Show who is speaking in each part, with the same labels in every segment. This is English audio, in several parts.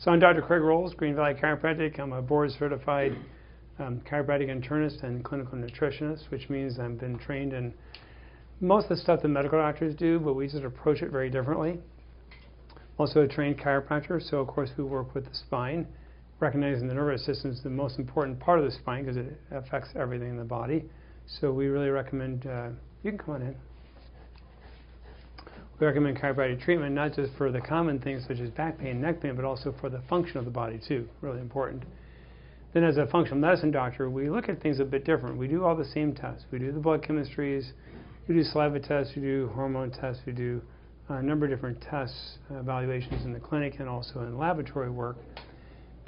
Speaker 1: So I'm Dr. Craig Rolls, Green Valley Chiropractic. I'm a board-certified chiropractic internist and clinical nutritionist, which means I've been trained in most of the stuff that medical doctors do, but we just approach it very differently. Also a trained chiropractor, so of course we work with the spine, recognizing the nervous system is the most important part of the spine because it affects everything in the body. So we really recommend, you can come on in. We recommend chiropractic treatment not just for the common things such as back pain, neck pain, but also for the function of the body too, really important. Then as a functional medicine doctor, we look at things a bit different. We do all the same tests. We do the blood chemistries, we do saliva tests, we do hormone tests, we do a number of different tests, evaluations in the clinic and also in laboratory work.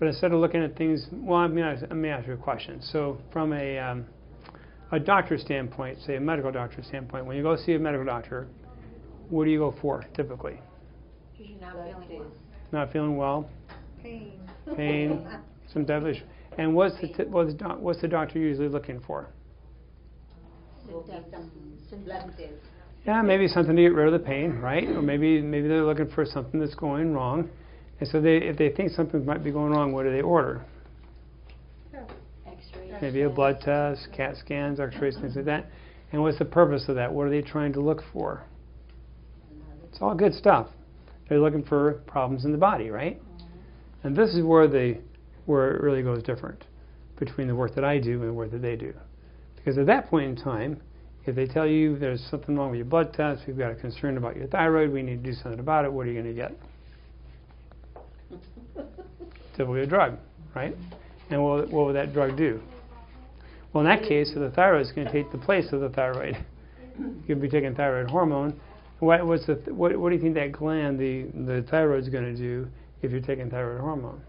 Speaker 1: But instead of looking at things, well, let me ask you a question. So from a doctor standpoint, say a medical doctor standpoint, when you go see a medical doctor, what do you go for typically?
Speaker 2: Because you're not feeling well.
Speaker 1: Not feeling well? Pain, some type of issue. And what's the doctor usually looking for?
Speaker 2: Symptoms.
Speaker 1: Yeah, maybe something to get rid of the pain, right? Or maybe they're looking for something that's going wrong. And so if they think something might be going wrong, what do they order?
Speaker 2: X-rays.
Speaker 1: Maybe a blood test, CAT scans, X-rays, things like that. And what's the purpose of that? What are they trying to look for? It's all good stuff. They're looking for problems in the body, right? And this is where it really goes different between the work that I do and the work that they do. Because at that point in time, if they tell you there's something wrong with your blood test, we've got a concern about your thyroid, we need to do something about it, what are you going to get? Typically a drug, right? And what will that drug do? Well, in that case, the thyroid is going to take the place of the thyroid. You could be taking thyroid hormone. What do you think that gland, the thyroid, is going to do if you're taking thyroid hormone?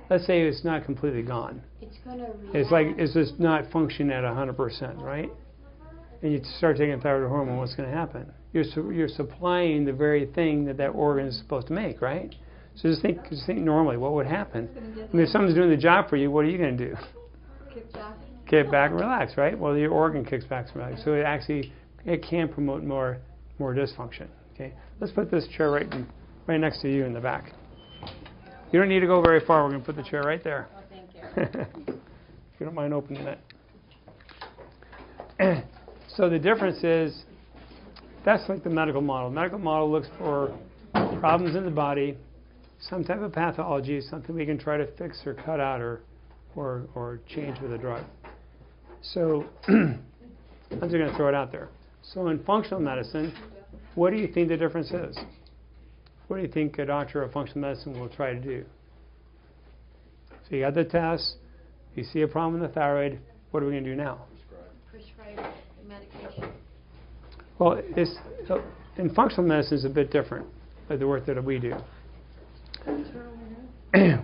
Speaker 1: Let's say it's not completely gone.
Speaker 2: It's going to react.
Speaker 1: It's just not functioning at 100%, right? And you start taking thyroid hormone, what's going to happen? You're supplying the very thing that organ is supposed to make, right? So just think normally, what would happen? I mean, if someone's doing the job for you, what are you going to do? Kick back and relax, right? Well, your organ kicks back and relax. So it can promote more dysfunction. Okay, let's put this chair right next to you in the back. You don't need to go very far. We're going to put the chair right there.
Speaker 2: Oh, thank you.
Speaker 1: If you don't mind opening it. So the difference is, that's like the medical model. The medical model looks for problems in the body, some type of pathology, something we can try to fix or cut out or change with a drug. So I'm just going to throw it out there. So in functional medicine, what do you think the difference is? What do you think a doctor of functional medicine will try to do? So you got the test, you see a problem in the thyroid, what are we going to do now?
Speaker 2: Prescribe medication.
Speaker 1: Well, in functional medicine, it's a bit different, like the work that we do.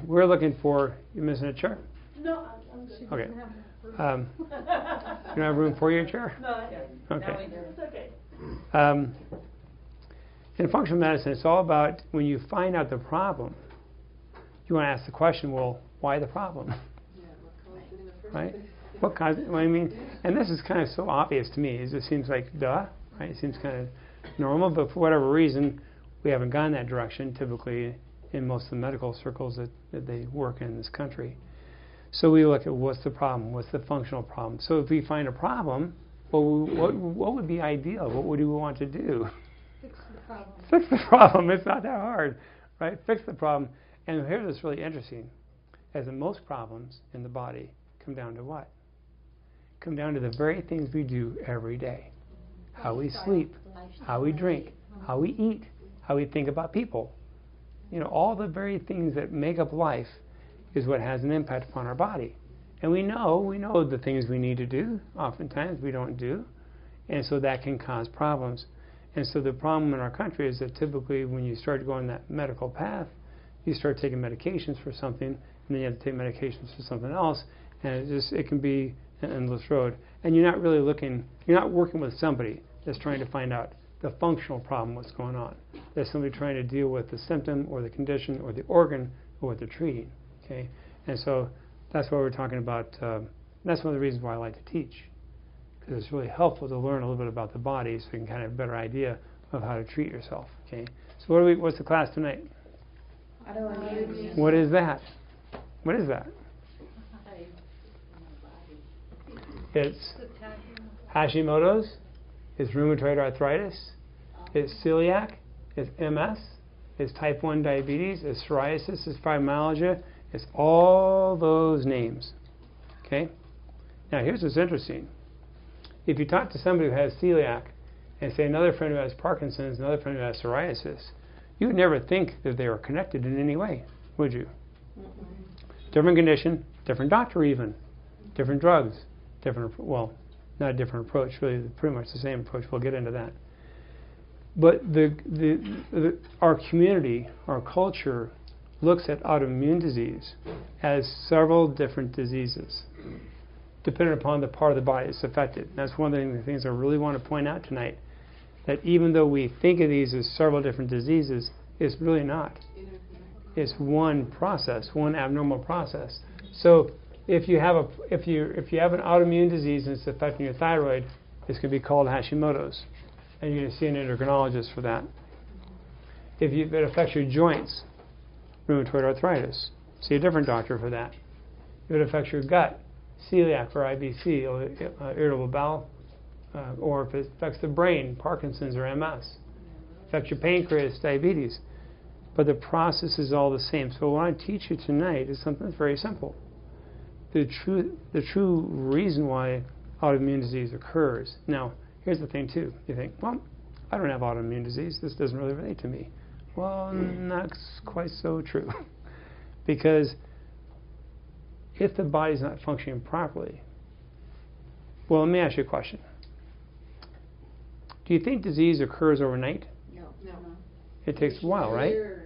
Speaker 1: We're looking for, you missing a chair?
Speaker 3: No, I'm good.
Speaker 1: Okay. You don't have room for your chair?
Speaker 3: No,
Speaker 1: okay.
Speaker 3: It's okay.
Speaker 1: In functional medicine, it's all about when you find out the problem, you want to ask the question, well, why the problem? Right? What caused it? Well, I mean, and this is kind of so obvious to me. It just seems like, duh, right? It seems kind of normal, but for whatever reason, we haven't gone that direction, typically in most of the medical circles that they work in this country. So we look at what's the problem, what's the functional problem. So if we find a problem, well, what would be ideal? What would we want to do?
Speaker 3: Fix the problem.
Speaker 1: Fix the problem. It's not that hard, right? Fix the problem. And here's what's really interesting. As in most problems in the body come down to what? Come down to the very things we do every day. How we sleep, how we drink, how we eat, how we think about people. You know, all the very things that make up life is what has an impact upon our body. And we know the things we need to do. Oftentimes we don't do. And so that can cause problems. And so the problem in our country is that typically when you start going that medical path, you start taking medications for something, and then you have to take medications for something else, and it can be an endless road. And you're not working with somebody that's trying to find out the functional problem, what's going on. There's somebody trying to deal with the symptom or the condition or the organ or what they're treating. Okay, and so that's why we're talking about. That's one of the reasons why I like to teach, because it's really helpful to learn a little bit about the body, so you can kind of have a better idea of how to treat yourself. Okay, so what's the class tonight?
Speaker 2: Autoimmunity.
Speaker 1: What is that? What is that? It's Hashimoto's, it's rheumatoid arthritis, it's celiac, it's MS, it's type 1 diabetes, it's psoriasis, it's fibromyalgia, it's all those names. Okay? Now here's what's interesting. If you talk to somebody who has celiac and say another friend who has Parkinson's, another friend who has psoriasis, you would never think that they were connected in any way, would you? Different condition, different doctor even, different drugs, different, well, not a different approach, really pretty much the same approach. We'll get into that. But our community, our culture, looks at autoimmune disease as several different diseases, depending upon the part of the body that's affected. That's one of the things I really want to point out tonight, that even though we think of these as several different diseases, it's really not. It's one process, one abnormal process. So if you have an autoimmune disease and it's affecting your thyroid, it's going to be called Hashimoto's, and you're going to see an endocrinologist for that. If it affects your joints, rheumatoid arthritis, see a different doctor for that. If it affects your gut, celiac or IBC, irritable bowel, or if it affects the brain, Parkinson's or MS, affects your pancreas, diabetes. But the process is all the same. So what I teach you tonight is something that's very simple. The true reason why autoimmune disease occurs. Now, here's the thing too. You think, well, I don't have autoimmune disease. This doesn't really relate to me. Well, not quite so true. Because if the body's not functioning properly, well, let me ask you a question. Do you think disease occurs overnight?
Speaker 2: No.
Speaker 1: It takes a while, right?
Speaker 2: Years.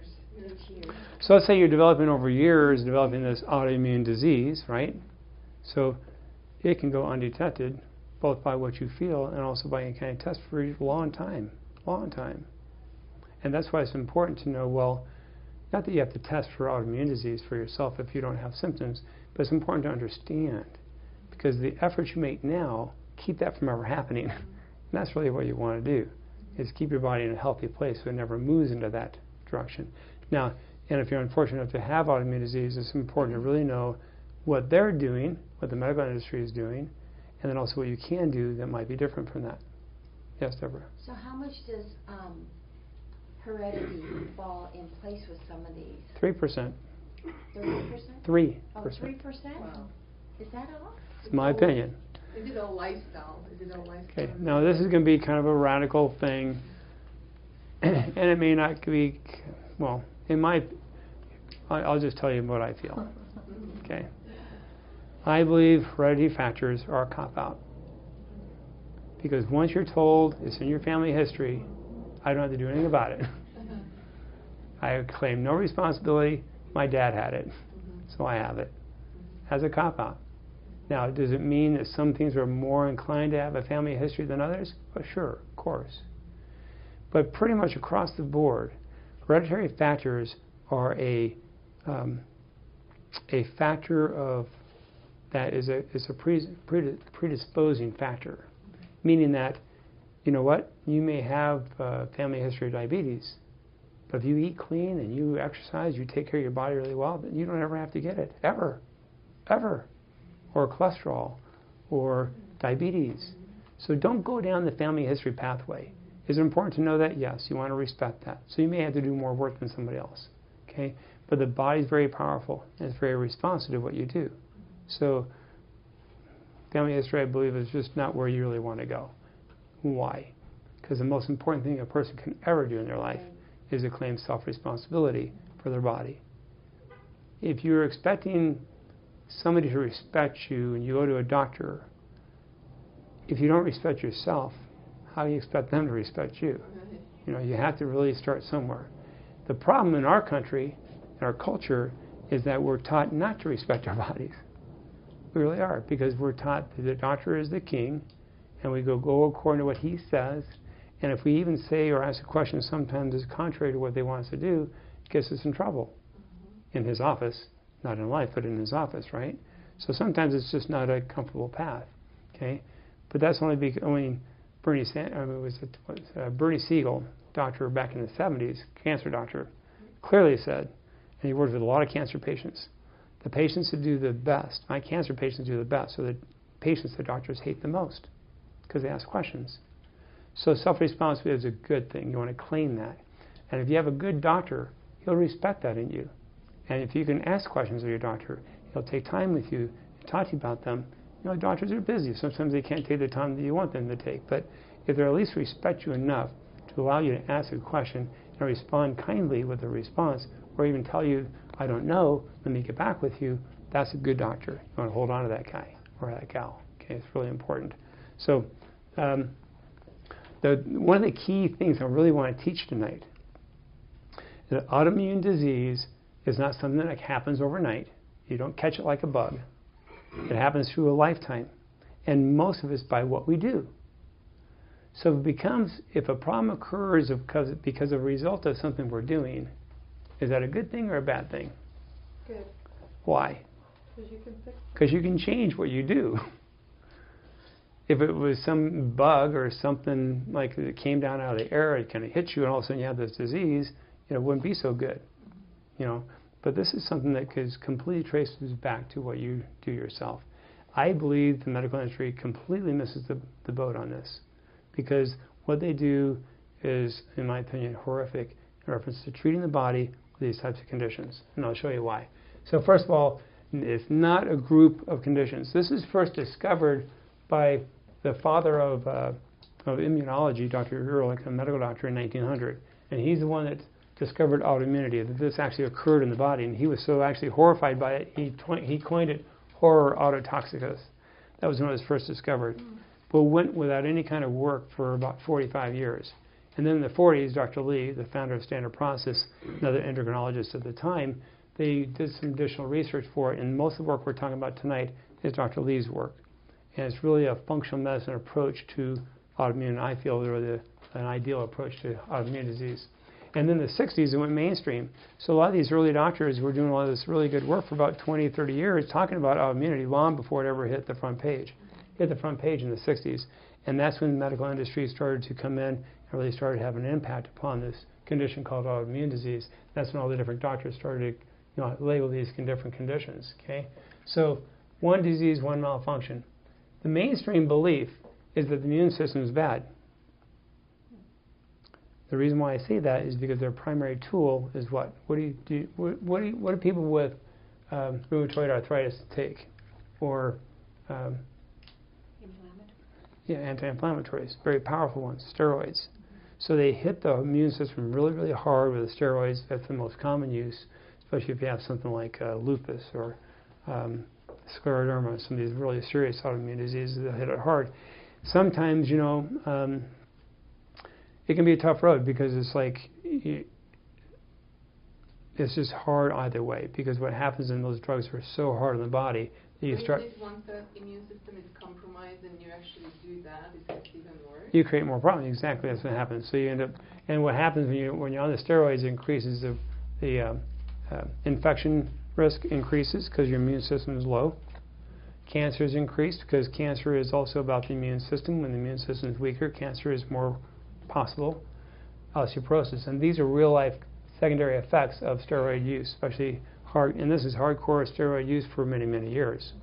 Speaker 1: So let's say you're developing over years, developing this autoimmune disease, right? So it can go undetected, both by what you feel and also by any kind of test for a long time. And that's why it's important to know, well, not that you have to test for autoimmune disease for yourself if you don't have symptoms, but it's important to understand, because the efforts you make now keep that from ever happening. And that's really what you want to do, is keep your body in a healthy place so it never moves into that direction. Now, and if you're unfortunate enough to have autoimmune disease, it's important to really know what they're doing, what the medical industry is doing, and then also what you can do that might be different from that. Yes, Deborah?
Speaker 2: So how much does heredity fall in place with some of these?
Speaker 1: 3%.
Speaker 2: 30%?
Speaker 1: 3%.
Speaker 2: Oh, 3%?
Speaker 4: Wow.
Speaker 2: Is that all?
Speaker 1: It's my opinion.
Speaker 4: Is it a lifestyle?
Speaker 1: Okay, now this is going to be kind of a radical thing, and it may not be, well, I'll just tell you what I feel. Okay. I believe heredity factors are a cop-out. Because once you're told it's in your family history, I don't have to do anything about it. I claim no responsibility. My dad had it, so I have it. As a cop-out. Now, does it mean that some things are more inclined to have a family history than others? Well, sure, of course. But pretty much across the board, hereditary factors are a factor of that is a predisposing factor, meaning that, you know what, you may have family history of diabetes, but if you eat clean and you exercise, you take care of your body really well, then you don't ever have to get it, ever, or cholesterol, or diabetes. So don't go down the family history pathway. Is it important to know that? Yes, you want to respect that. So you may have to do more work than somebody else. Okay? But the body's very powerful and it's very responsive to what you do. So family history, I believe, is just not where you really want to go. Why? Because the most important thing a person can ever do in their life is to claim self-responsibility for their body. If you're expecting somebody to respect you and you go to a doctor, if you don't respect yourself, how do you expect them to respect you? You know, you have to really start somewhere. The problem in our country, in our culture, is that we're taught not to respect our bodies. We really are, because we're taught that the doctor is the king, and we go according to what he says, and if we even say or ask a question sometimes is contrary to what they want us to do, it gets us in trouble. In his office, not in life, but in his office, right? So sometimes it's just not a comfortable path, okay? But that's only because, Bernie Siegel, doctor back in the 70s, cancer doctor, clearly said, and he works with a lot of cancer patients. The patients that do the best, my cancer patients do the best, so the patients the doctors hate the most because they ask questions. So self-responsibility is a good thing. You want to claim that. And if you have a good doctor, he'll respect that in you. And if you can ask questions of your doctor, he'll take time with you and talk to you about them. You know, doctors are busy. Sometimes they can't take the time that you want them to take. But if they at least respect you enough to allow you to ask a question and respond kindly with a response, or even tell you, I don't know, let me get back with you, that's a good doctor. You want to hold on to that guy or that gal. Okay, it's really important. So one of the key things I really want to teach tonight is that autoimmune disease is not something that happens overnight. You don't catch it like a bug. It happens through a lifetime. And most of it's by what we do. So if a problem occurs because of a result of something we're doing, is that a good thing or a bad thing?
Speaker 3: Good.
Speaker 1: Why?
Speaker 3: Because you can fix it.
Speaker 1: Because you can change what you do. If it was some bug or something like that came down out of the air, it kind of hit you, and all of a sudden you have this disease, it wouldn't be so good. But this is something that completely traces back to what you do yourself. I believe the medical industry completely misses the boat on this, because what they do is, in my opinion, horrific in reference to treating the body with these types of conditions. And I'll show you why. So first of all, it's not a group of conditions. This is first discovered by the father of immunology, Dr. Ehrlich, a medical doctor in 1900. And he's the one that discovered autoimmunity, that this actually occurred in the body. And he was so actually horrified by it, he coined it horror autotoxicus. That was when it was first discovered. But went without any kind of work for about 45 years. And then in the 40s, Dr. Lee, the founder of Standard Process, another endocrinologist at the time, they did some additional research for it. And most of the work we're talking about tonight is Dr. Lee's work. And it's really a functional medicine approach to autoimmune. I feel they're an ideal approach to autoimmune disease. And then in the 60s, it went mainstream. So a lot of these early doctors were doing a lot of this really good work for about 20, 30 years, talking about autoimmunity long before it ever hit the front page. Hit the front page in the 60s. And that's when the medical industry started to come in and really started having an impact upon this condition called autoimmune disease. That's when all the different doctors started to label these different conditions. Okay? So one disease, one malfunction. The mainstream belief is that the immune system is bad. The reason why I say that is because their primary tool is what? What do people with rheumatoid arthritis take? Or anti-inflammatories, very powerful ones, steroids. So they hit the immune system really, really hard with the steroids. That's the most common use, especially if you have something like lupus or scleroderma, some of these really serious autoimmune diseases that hit it hard. Sometimes, it can be a tough road because it's just hard either way, because what happens in those drugs are so hard on the body that you start...
Speaker 4: Once the immune system is compromised and you actually do that, it gets even worse?
Speaker 1: You create more problems. Exactly, that's what happens. So you end up... And what happens when you're on the steroids, it increases the infection risk increases because your immune system is low. Cancer is increased because cancer is also about the immune system. When the immune system is weaker, cancer is more possible. Osteoporosis. And these are real-life secondary effects of steroid use, especially and this is hardcore steroid use for many, many years,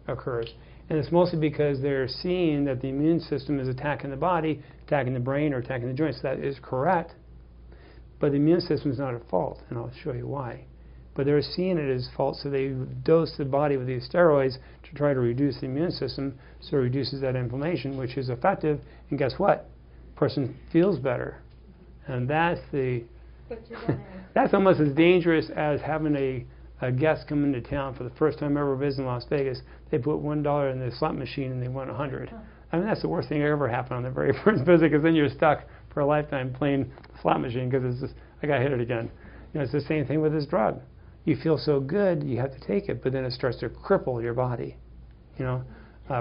Speaker 1: occurs. And it's mostly because they're seeing that the immune system is attacking the body, attacking the brain, or attacking the joints. That is correct. But the immune system is not at fault, and I'll show you why. But they're seeing it as fault, so they dose the body with these steroids to try to reduce the immune system, so it reduces that inflammation, which is effective. And guess what? Person feels better. And that's that's almost as dangerous as having a guest come into town for the first time ever visiting Las Vegas. They put $1 in the slot machine and they won 100. I mean, that's the worst thing that ever happened on the very first visit, because then you're stuck for a lifetime playing the slot machine because it's just, I got hit it again. It's the same thing with this drug. You feel so good, you have to take it, but then it starts to cripple your body.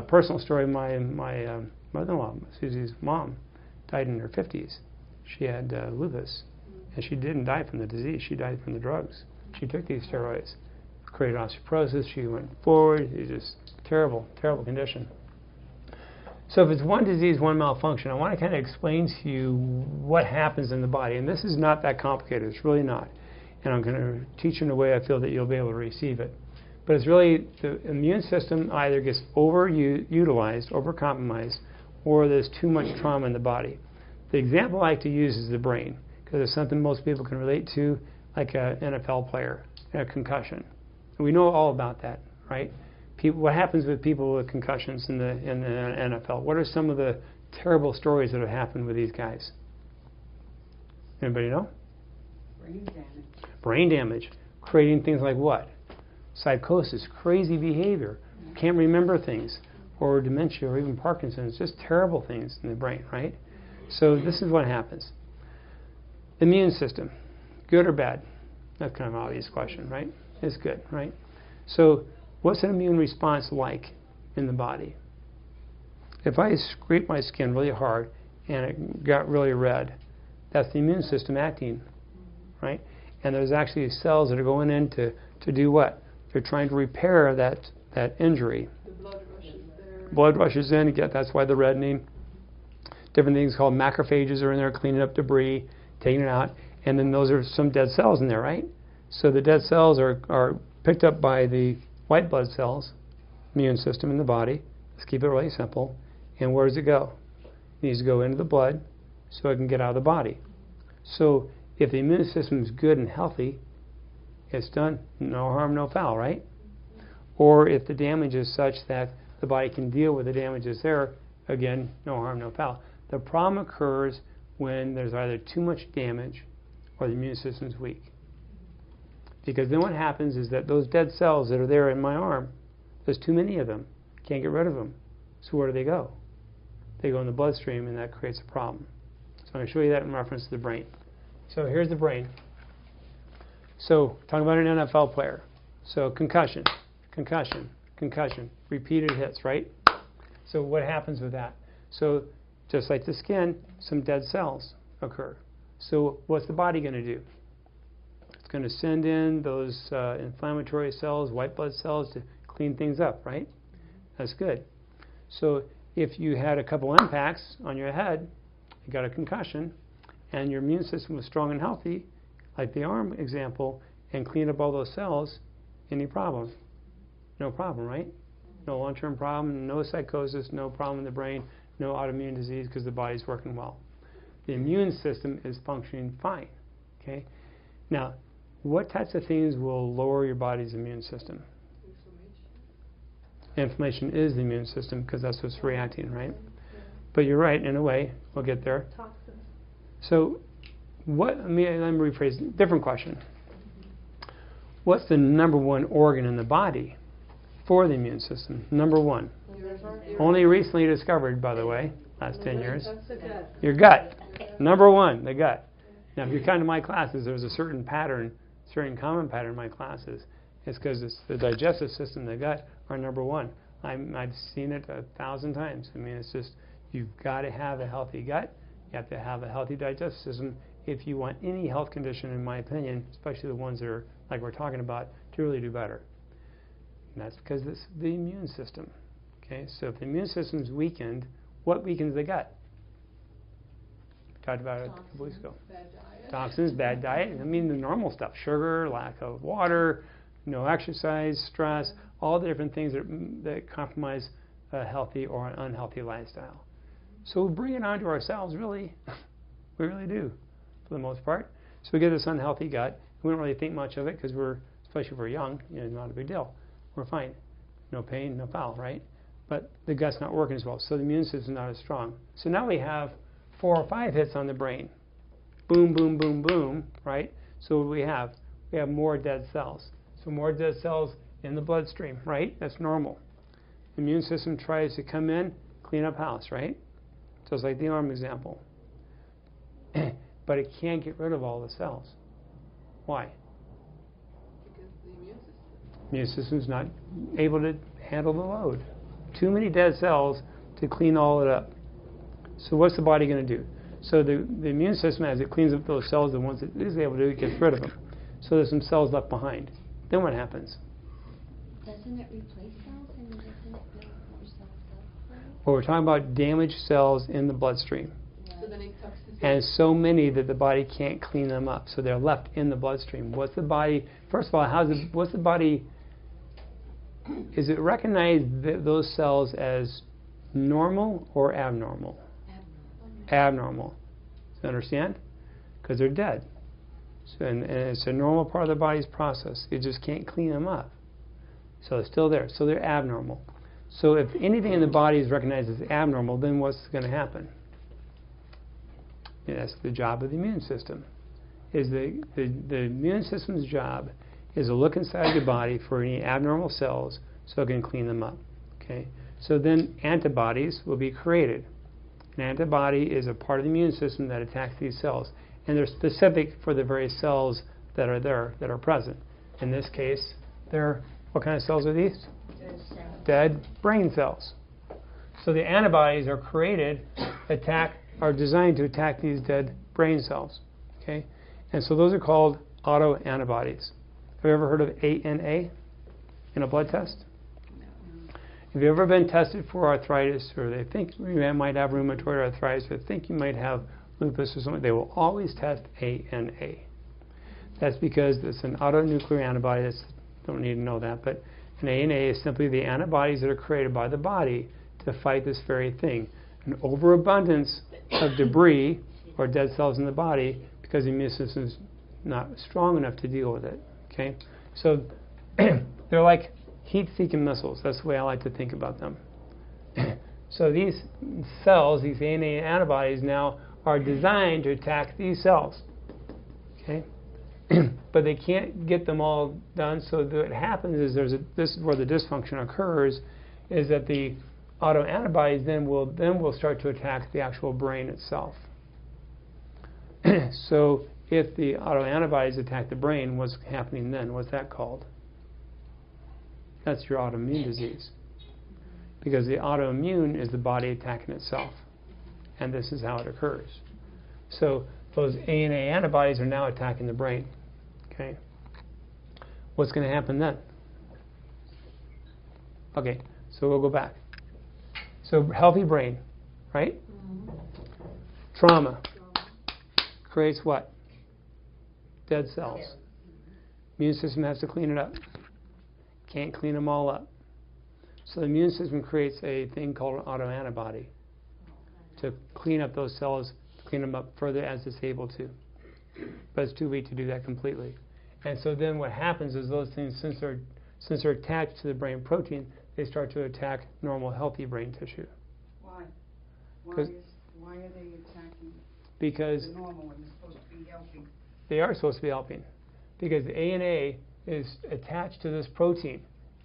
Speaker 1: Personal story, my mother-in-law, Susie's mom, died in her 50s. She had lupus, and she didn't die from the disease. She died from the drugs. She took these steroids, created osteoporosis. She went forward. It was just terrible, terrible condition. So if it's one disease, one malfunction, I want to kind of explain to you what happens in the body. And this is not that complicated. It's really not. and I'm going to teach in a way I feel that you'll be able to receive it. But it's really the immune system either gets overutilized, overcompromised, or there's too much trauma in the body. The example I like to use is the brain, because it's something most people can relate to, like an NFL player, a concussion. And we know all about that, right? What happens with people with concussions in the NFL? What are some of the terrible stories that have happened with these guys? Anybody know?
Speaker 5: Brain damage.
Speaker 1: Brain damage, creating things like what? Psychosis, crazy behavior, can't remember things, or dementia, or even Parkinson's, just terrible things in the brain, right? So this is what happens. Immune system, good or bad? That's kind of an obvious question, right? It's good, right? So what's an immune response like in the body? If I scrape my skin really hard and it got really red, that's the immune system acting, right? And there's actually cells that are going in to do what? They're trying to repair that injury.
Speaker 4: The blood rushes there.
Speaker 1: Blood rushes in, that's why the reddening. Different things called macrophages are in there cleaning up debris, taking it out, and then those are some dead cells in there, right? So the dead cells are picked up by the white blood cells, immune system in the body. Let's keep it really simple. And where does it go? It needs to go into the blood so it can get out of the body. So if the immune system is good and healthy, it's done, no harm, no foul, right? Or if the damage is such that the body can deal with the damage that's there, again, no harm, no foul. The problem occurs when there's either too much damage or the immune system is weak. Because then what happens is that those dead cells that are there in my arm, there's too many of them. Can't get rid of them. So where do they go? They go in the bloodstream, and that creates a problem. So I'm going to show you that in reference to the brain. So here's the brain. So talking about an NFL player. So concussion, concussion, concussion, repeated hits, right? So what happens with that? So just like the skin, some dead cells occur. So what's the body going to do? It's going to send in those inflammatory cells, white blood cells, to clean things up, right? That's good. So if you had a couple impacts on your head, you got a concussion, and your immune system was strong and healthy, like the arm example, and clean up all those cells, any problem? No problem, right? No long-term problem, no psychosis, no problem in the brain, no autoimmune disease because the body's working well. The immune system is functioning fine. Okay. Now, what types of things will lower your body's immune system? Inflammation is the immune system because that's what's reacting, right? But you're right, in a way. We'll get there.
Speaker 3: Toxins. That's the gut.
Speaker 1: Your gut. Number one, the gut. Now, if you come to my classes, there's a certain pattern, certain common pattern in my classes. It's because the digestive system and the gut are number one. I've seen it 1,000 times. I mean, it's just, you've got to have a healthy gut. You have to have a healthy digestive system if you want any health condition, in my opinion, especially the ones that are, like we're talking about, to really do better. And that's because it's the immune system. Okay, so if the immune system is weakened, what weakens the gut? We talked about it a couple weeks ago.
Speaker 4: Bad diet.
Speaker 1: Toxins, bad diet. I mean the normal stuff: sugar, lack of water, no exercise, stress, all the different things that compromise a healthy or an unhealthy lifestyle. So we bring it onto ourselves, really. We really do, for the most part. So we get this unhealthy gut. We don't really think much of it because especially if we're young, not a big deal. We're fine. No pain, no foul, right? But the gut's not working as well, so the immune system's not as strong. So now we have 4 or 5 hits on the brain. Boom, boom, boom, boom, right? So what do we have? We have more dead cells. So more dead cells in the bloodstream, right? That's normal. The immune system tries to come in, clean up house, right? Just like the arm example. But it can't get rid of all the cells. Why?
Speaker 4: Because the immune system.
Speaker 1: Immune system's not able to handle the load. Too many dead cells to clean all it up. So what's the body going to do? So the immune system, as it cleans up those cells, the ones it is able to do, it gets rid of them. So there's some cells left behind. Then what happens?
Speaker 2: Doesn't it replace cells and doesn't it build more cells up?
Speaker 1: Well, we're talking about damaged cells in the bloodstream.
Speaker 4: So then it toxicity
Speaker 1: and so many that the body can't clean them up, so they're left in the bloodstream. What's the body? First of all, what's the body? Is it recognize those cells as normal or abnormal? Abnormal. Do you understand? Because they're dead. So, and it's a normal part of the body's process. You just can't clean them up. So they're still there. So they're abnormal. So if anything in the body is recognized as abnormal, then what's going to happen? And that's the job of the immune system. Is the immune system's job is to look inside your body for any abnormal cells so it can clean them up. Okay? So then antibodies will be created. An antibody is a part of the immune system that attacks these cells. And they're specific for the various cells that are there, that are present. In this case, what kind of cells are these? Dead brain cells. So the antibodies are created, are designed to attack these dead brain cells. Okay? And so those are called autoantibodies. Have you ever heard of ANA in a blood test? Have you ever been tested for arthritis, or they think you might have rheumatoid arthritis, or think you might have lupus or something? They will always test ANA. That's because it's an autonuclear antibody. Don't need to know that, but an ANA is simply the antibodies that are created by the body to fight this very thing. An overabundance of debris or dead cells in the body because the immune system is not strong enough to deal with it. Okay, so they're like heat-seeking missiles. That's the way I like to think about them. So these cells, these ANA antibodies now are designed to attack these cells. Okay, but they can't get them all done. So what happens is this is where the dysfunction occurs, is that the autoantibodies then will start to attack the actual brain itself. So if the autoantibodies attack the brain, what's happening then? What's that called? That's your autoimmune disease. Because the autoimmune is the body attacking itself. And this is how it occurs. So those ANA antibodies are now attacking the brain. Okay? What's going to happen then? Okay, so we'll go back. So healthy brain, right? Trauma creates what? Dead cells. Immune system has to clean it up. Can't clean them all up. So the immune system creates a thing called an autoantibody to clean up those cells, clean them up further as it's able to. But it's too weak to do that completely. And so then what happens is those things, since they're attached to the brain protein, they start to attack normal, healthy brain tissue.
Speaker 5: Why? Why are they attacking
Speaker 1: because
Speaker 5: the normal when they're supposed to be helping?
Speaker 1: They are supposed to be helping. Because the ANA is attached to this protein.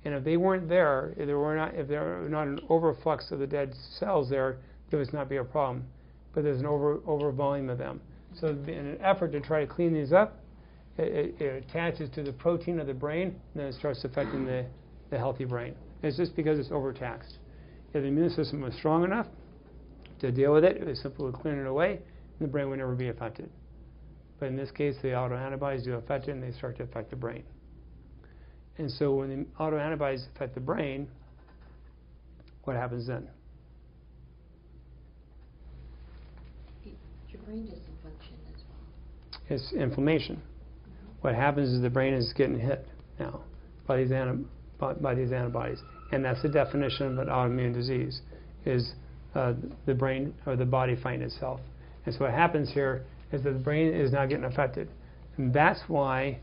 Speaker 1: And if they weren't there, if there were not an overflux of the dead cells there would not be a problem. But there's an over volume of them. So in an effort to try to clean these up, it attaches to the protein of the brain, and then it starts affecting the healthy brain. It's just because it's overtaxed. If the immune system was strong enough to deal with it, it was simply clean it away, and the brain would never be affected. But in this case, the autoantibodies do affect it, and they start to affect the brain. And so when the autoantibodies affect the brain, what happens then?
Speaker 2: Your brain doesn't function as well.
Speaker 1: It's inflammation. What happens is the brain is getting hit now by these antibodies. And that's the definition of an autoimmune disease, is the brain or the body fighting itself. And so what happens here is that the brain is now getting affected. And that's why,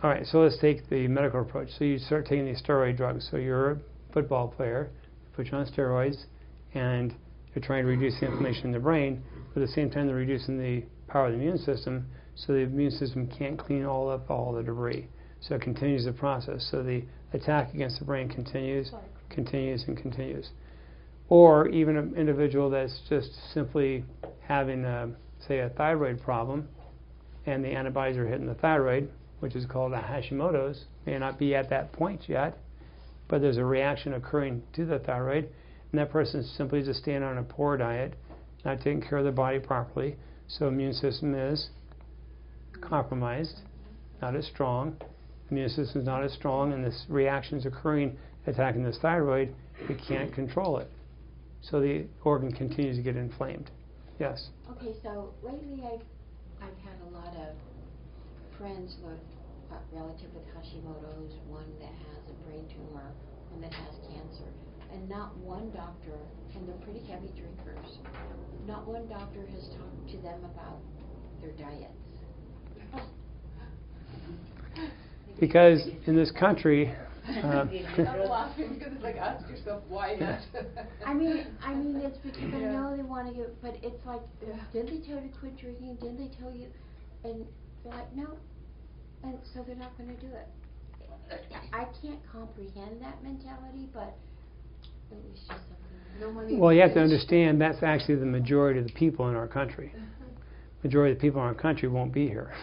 Speaker 1: all right, so let's take the medical approach. So you start taking these steroid drugs. So you're a football player, you put you on steroids, and you're trying to reduce the inflammation in the brain, but at the same time they're reducing the power of the immune system, so the immune system can't clean all up all the debris. So it continues the process. So the attack against the brain continues, and continues. Or even an individual that's just simply having, say, a thyroid problem, and the antibodies are hitting the thyroid, which is called a Hashimoto's, may not be at that point yet, but there's a reaction occurring to the thyroid, and that person is simply just staying on a poor diet, not taking care of the body properly, so immune system is compromised, not as strong. Immune system is not as strong, and this reaction is occurring, attacking this thyroid. We can't control it, so the organ continues to get inflamed. Yes.
Speaker 2: Okay, so lately I've had a lot of friends with a relative with Hashimoto's, one that has a brain tumor, one that has cancer, and not one doctor, and they're pretty heavy drinkers, not one doctor has talked to them about their diets.
Speaker 1: Because in this country,
Speaker 4: I'm laughing because it's like, ask yourself why not.
Speaker 2: I mean, it's because I
Speaker 4: Yeah.
Speaker 2: know they want to get, but it's like,
Speaker 4: Yeah.
Speaker 2: did they tell you to quit drinking? Did they tell you? And they're like, no, and so they're not going to do it. I can't comprehend that mentality, but it was just something.
Speaker 4: No money.
Speaker 1: well, you have to understand that's actually the majority of the people in our country. Majority of the people in our country won't be here.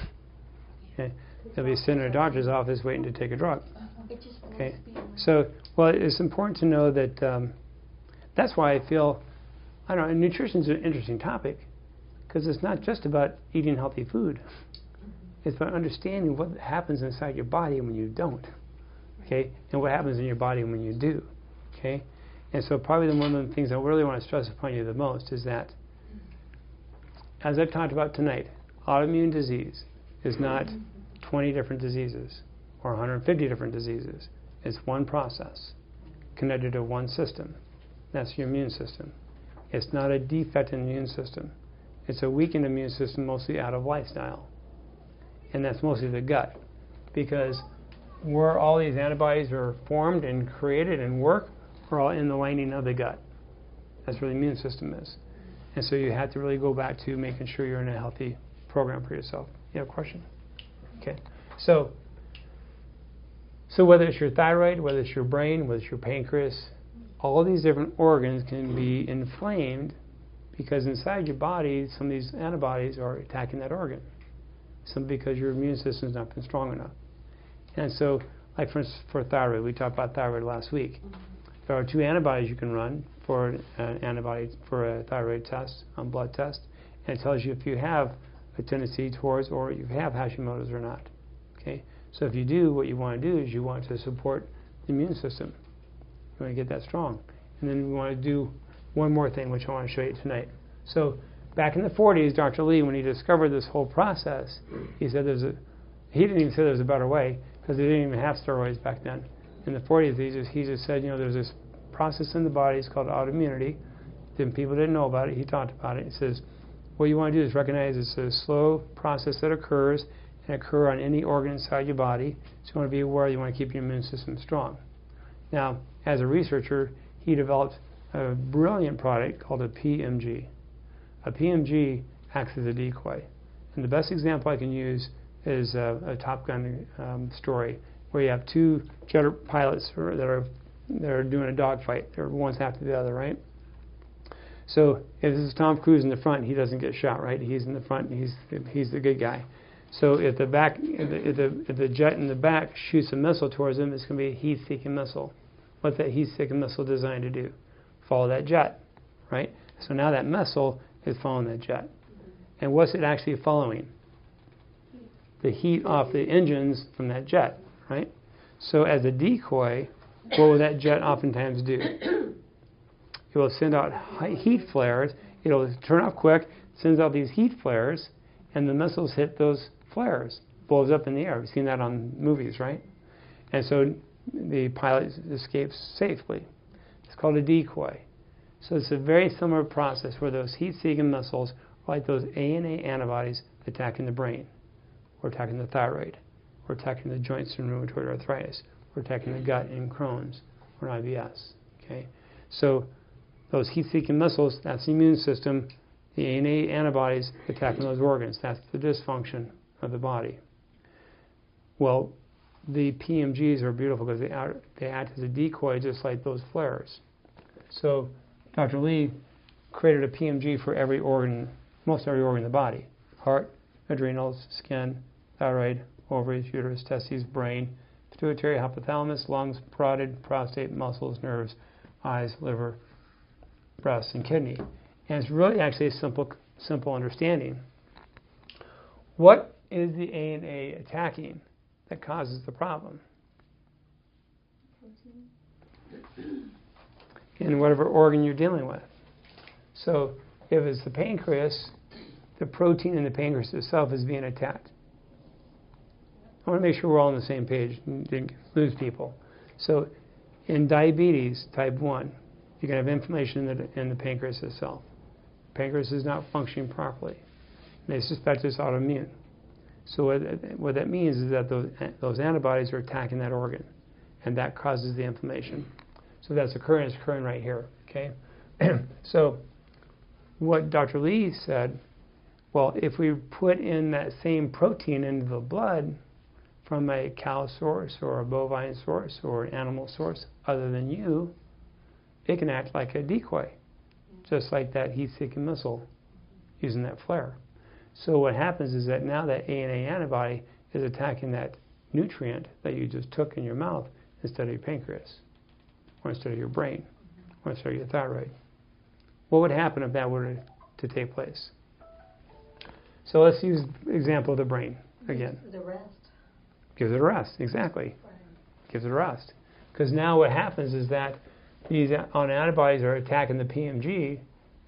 Speaker 1: Okay? They'll be sitting in a doctor's office waiting to take a drug.
Speaker 2: It just blows
Speaker 1: Okay,
Speaker 2: me away.
Speaker 1: so well, it's important to know that that's why I feel, I don't know, nutrition is an interesting topic because it's not just about eating healthy food. It's about understanding what happens inside your body when you don't, okay, and what happens in your body when you do, okay. And so probably one of the things I really want to stress upon you the most is that, as I've talked about tonight, autoimmune disease is not 20 different diseases or 150 different diseases. It's one process connected to one system. That's your immune system. It's not a defect in the immune system. It's a weakened immune system, mostly out of lifestyle. And that's mostly the gut. Because where all these antibodies are formed and created and work are all in the lining of the gut. That's where the immune system is. And so you have to really go back to making sure you're in a healthy program for yourself. You have a question? Okay. So whether it's your thyroid, whether it's your brain, whether it's your pancreas, all of these different organs can be inflamed because inside your body, some of these antibodies are attacking that organ. Some because your immune system's not been strong enough. And so, like for thyroid, we talked about thyroid last week. There are 2 antibodies you can run for an antibody for a thyroid test, blood test, and it tells you if you have a tendency towards or you have Hashimoto's or not. Okay, so if you do, what you want to do is you want to support the immune system. You want to get that strong, and then we want to do one more thing, which I want to show you tonight. So back in the 40s, Dr. Lee, when he discovered this whole process, he said he didn't even say there was a better way because they didn't even have steroids back then. In the 40s, he just said, there's this process in the body, it's called autoimmunity. Then people didn't know about it. He talked about it. He says, what you want to do is recognize it's a slow process that occurs and occur on any organ inside your body. So you want to be aware, you want to keep your immune system strong. Now, as a researcher, he developed a brilliant product called a PMG. A PMG acts as a decoy. And the best example I can use is a Top Gun story where you have 2 jet pilots that are doing a dogfight. They're one's after the other, right? So if this is Tom Cruise in the front, he doesn't get shot, right? He's in the front, and he's the good guy. So if the jet in the back shoots a missile towards him, it's going to be a heat-seeking missile. What's that heat-seeking missile designed to do? Follow that jet, right? So now that missile is following that jet. And what's it actually following? The heat off the engines from that jet, right? So as a decoy, what will that jet oftentimes do? It will send out heat flares. It'll turn off quick, sends out these heat flares, and the missiles hit those flares, blows up in the air. We've seen that on movies, right? And so the pilot escapes safely. It's called a decoy. So it's a very similar process where those heat-seeking missiles are like those ANA antibodies attacking the brain, or attacking the thyroid, or attacking the joints in rheumatoid arthritis, or attacking the gut in Crohn's or IBS. Okay, so those heat-seeking missiles, that's the immune system. The ANA antibodies attacking those organs. That's the dysfunction of the body. Well, the PMGs are beautiful because they act as a decoy just like those flares. So Dr. Lee created a PMG for every organ, most every organ in the body. Heart, adrenals, skin, thyroid, ovaries, uterus, testes, brain, pituitary, hypothalamus, lungs, parotid, prostate, muscles, nerves, eyes, liver, breast, and kidney. And it's really actually a simple understanding. What is the ANA attacking that causes the problem? In whatever organ you're dealing with. So if it's the pancreas, the protein in the pancreas itself is being attacked. I want to make sure we're all on the same page and didn't lose people. So in diabetes type 1, you can have inflammation in the pancreas itself. Pancreas is not functioning properly. They suspect it's autoimmune. So what that means is that those antibodies are attacking that organ, and that causes the inflammation. So that's occurring. It's occurring right here. Okay. So what Dr. Lee said, well, if we put in that same protein into the blood from a cow source or a bovine source or an animal source other than you, it can act like a decoy, just like that heat-seeking missile using that flare. So what happens is that now that ANA antibody is attacking that nutrient that you just took in your mouth instead of your pancreas, or instead of your brain, or instead of your thyroid. What would happen if that were to take place? So let's use the example of the brain again.
Speaker 2: The rest.
Speaker 1: Gives it a rest, exactly. Gives it a rest. Because now what happens is that these antibodies are attacking the PMG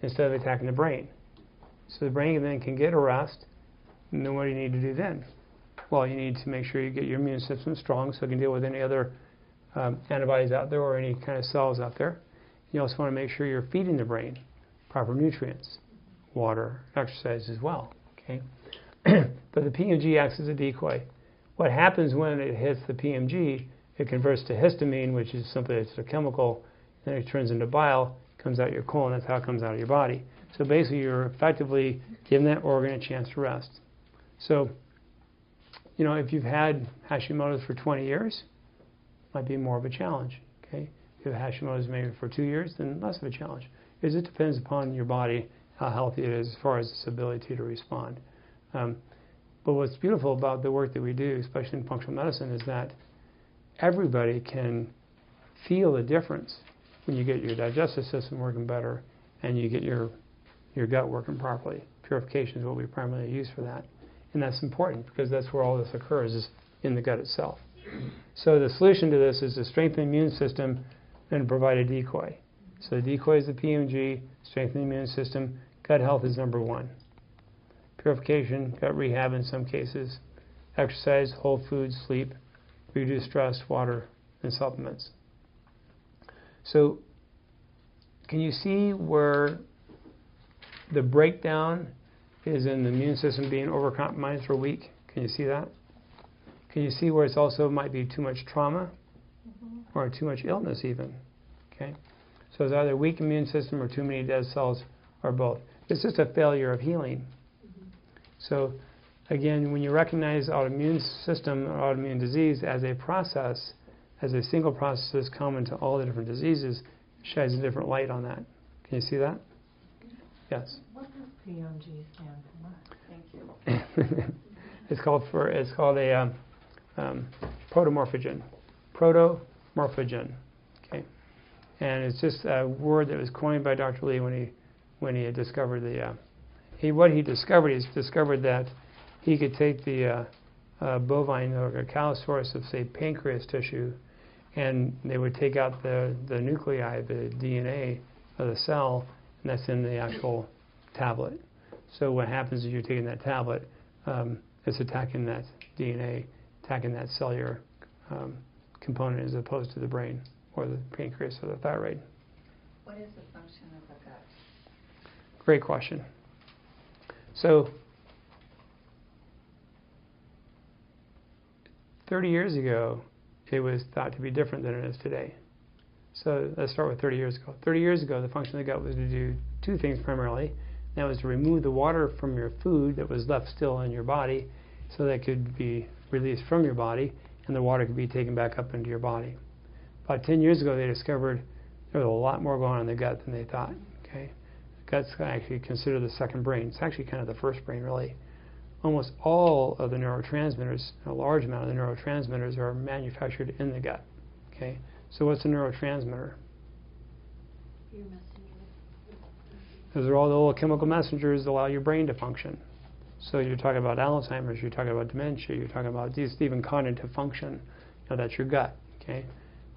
Speaker 1: instead of attacking the brain. So the brain then can get a rest, and then what do you need to do then? Well, you need to make sure you get your immune system strong so it can deal with any other antibodies out there or any kind of cells out there. You also want to make sure you're feeding the brain proper nutrients, water, exercise as well. Okay, but the PMG acts as a decoy. What happens when it hits the PMG? It converts to histamine, which is simply it's a chemical, then it turns into bile, comes out your colon. That's how it comes out of your body. So basically, you're effectively giving that organ a chance to rest. So, if you've had Hashimoto's for 20 years, it might be more of a challenge. Okay, if you have Hashimoto's maybe for 2 years, then less of a challenge. It just depends upon your body, how healthy it is as far as its ability to respond. But what's beautiful about the work that we do, especially in functional medicine, is that everybody can feel the difference when you get your digestive system working better and you get your gut working properly. Purification is what we primarily use for that. And that's important because that's where all this occurs, is in the gut itself. So the solution to this is to strengthen the immune system and provide a decoy. So the decoy is the PMG, strengthen the immune system. Gut health is number one. Purification, gut rehab in some cases, exercise, whole foods, sleep, reduce stress, water, and supplements. So can you see where the breakdown is in the immune system being overcompromised or weak? Can you see that? Can you see where it's also might be too much trauma or too much illness even? Okay, so it's either weak immune system or too many dead cells or both. It's just a failure of healing. So again, when you recognize autoimmune system or autoimmune disease as a process, as a single process that's common to all the different diseases, it shines a different light on that. Can you see that? Yes.
Speaker 3: What does PMG stand for? Thank you.
Speaker 1: It's called a protomorphogen. Protomorphogen. Okay, and it's just a word that was coined by Dr. Lee when he had discovered what he discovered that he could take the bovine or a cow source of, say, pancreas tissue, and they would take out the nuclei, the DNA of the cell, and that's in the actual tablet. So what happens is you're taking that tablet, it's attacking that DNA, attacking that cellular component as opposed to the brain or the pancreas or the thyroid.
Speaker 5: What is the function of the gut?
Speaker 1: Great question. So 30 years ago, it was thought to be different than it is today. So let's start with 30 years ago. 30 years ago, the function of the gut was to do two things primarily. That was to remove the water from your food that was left still in your body so that it could be released from your body and the water could be taken back up into your body. About 10 years ago, they discovered there was a lot more going on in the gut than they thought. Okay, the gut's actually considered the second brain. It's actually kind of the first brain, really. Almost all of the neurotransmitters, a large amount of the neurotransmitters, are manufactured in the gut. Okay, so what's a neurotransmitter?
Speaker 2: Your messenger.
Speaker 1: Those are all the little chemical messengers that allow your brain to function. So you're talking about Alzheimer's, you're talking about dementia, you're talking about even cognitive function. Now that's your gut. Okay.